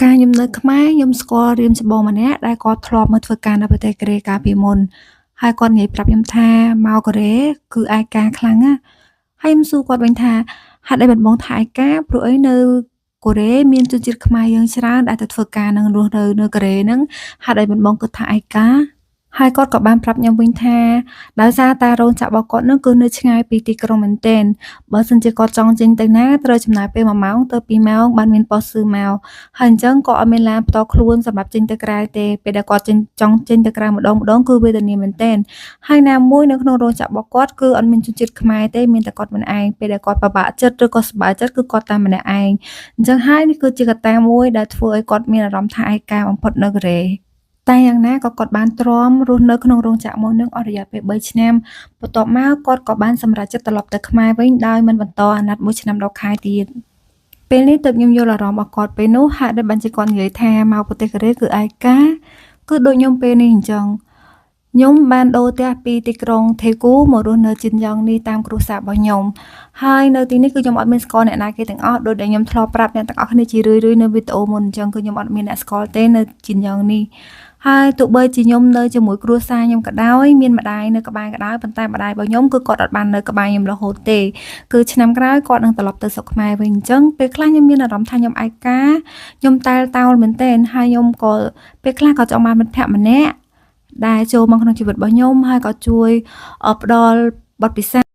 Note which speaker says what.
Speaker 1: ការខ្ញុំនៅខ្មែរខ្ញុំស្គាល់រៀមច្បងម្នាក់ដែលគាត់ធ្លាប់មកធ្វើការនៅប្រទេសកូរ៉េកាលពីមុនហើយគាត់និយាយប្រាប់ខ្ញុំថាមកកូរ៉េគឺឯកាខ្លាំងណាស់ហើយខ្ញុំសួរគាត់វិញថាហេតុអីបានបងថាឯកាព្រោះអីនៅកូរ៉េមានជនជាតិខ្មែរយើងច្រើនដែលទៅធ្វើការនឹងរស់នៅកូរ៉េហ្នឹងហេតុអីបានបងគិតថាឯកាហើយគាត់ក៏បានប្រាប់ខ្ញុំវិញថាដោយសារតែរោងចក្ររបស់គាត់នឹងគឺនៅឆ្ងាយពីទីក្រុងមែនទែនបើសិនជាគាត់ចង់ចេញទៅណាត្រូវចំណាយពេល1ម៉ោងទៅ2ម៉ោងបានមានបោះស៊ឺមក ហើយអញ្ចឹងក៏អត់មានឡានផ្ទាល់ខ្លួនសម្រាប់ចេញទៅក្រៅទេពេលដែលគាត់ចង់ចេញទៅក្រៅម្ដងគឺវេទនាមែនទែនហើយណាមួយនៅក្នុងរោងចក្ររបស់គាត់គឺអត់មានជនជាតិខ្មែរទេមានតែគាត់ម្នាក់ឯងពេលដែលគាត់ពិបាកចិត្តឬក៏សប្បាយចិត្តគឺគាត់តែម្នាក់ឯងអញ្ចឹងហើយនេះគឺជាកត្តាមួយដែលធ្វើឲ្យគាត់មានអារម្មណ៍ថាឯកាបំផុតនៅកូរ៉េតែយ៉ាងណាក៏គាត់បានទ្រាំរស់នៅក្នុងរោងចក្រមួយនឹងអស់រយៈពេល3ឆ្នាំបន្ទាប់មកគាត់ក៏បានសម្រេចចិត្តត្រឡប់ទៅខ្មែរវិញដោយមិនបន្តអាណត្តិ1ឆ្នាំដល់ខែទៀតពេលនេះទើបខ្ញុំយល់អារម្មណ៍របស់គាត់ពេលនោះហេតុដែលបានជាគាត់និយាយថាមកប្រទេសកូរ៉េគឺឯកាគឺដូចខ្ញុំពេលនេះអញ្ចឹងខ្ញុំបានដូរផ្ទះពីទីក្រុងថេគូមករស់នៅជីនយ៉ងនេះតាមគ្រួសាររបស់ខ្ញុំហើយនៅទីនេះគឺខ្ញុំអត់មានស្គាល់អ្នកណាគេទាំងអស់ដូចដែលខ្ញុំធ្លាប់ប្រាប់អ្នកទាំងអស់គ្នាជារឿយៗនៅវីដេអូមុនអញ្ចឹងគឺខ្ញុំអត់មានអ្នកស្គាល់ទេនៅជីនយ៉ងនេះហើយទោះបីជាខ្ញុំនៅជាមួយគ្រួសារខ្ញុំក៏ដោយមានម្ដាយនៅក្បែរក៏ដោយប៉ុន្តែម្ដាយរបស់ខ្ញុំគឺគាត់អត់បាននៅក្បែរខ្ញុំរហូតទេគឺឆ្នាំក្រោយគាត់នឹងត្រឡប់ទៅស្រុកខ្មែរវិញអញ្ចឹងពេលខ្លះខ្ញុំមានអារម្មណ៍ថាខ្ញុំឯកាខ្ញុំតែលតោលមែនទែនហើយខ្ញុំក៏ពេលខ្លះក៏ចង់បានមិត្តភក្តិម្នាក់ដែលចូលមកក្នុងជីវិតរបស់ខ្ញុំហើយក៏ជួយផ្ដល់បទពិសោធន៍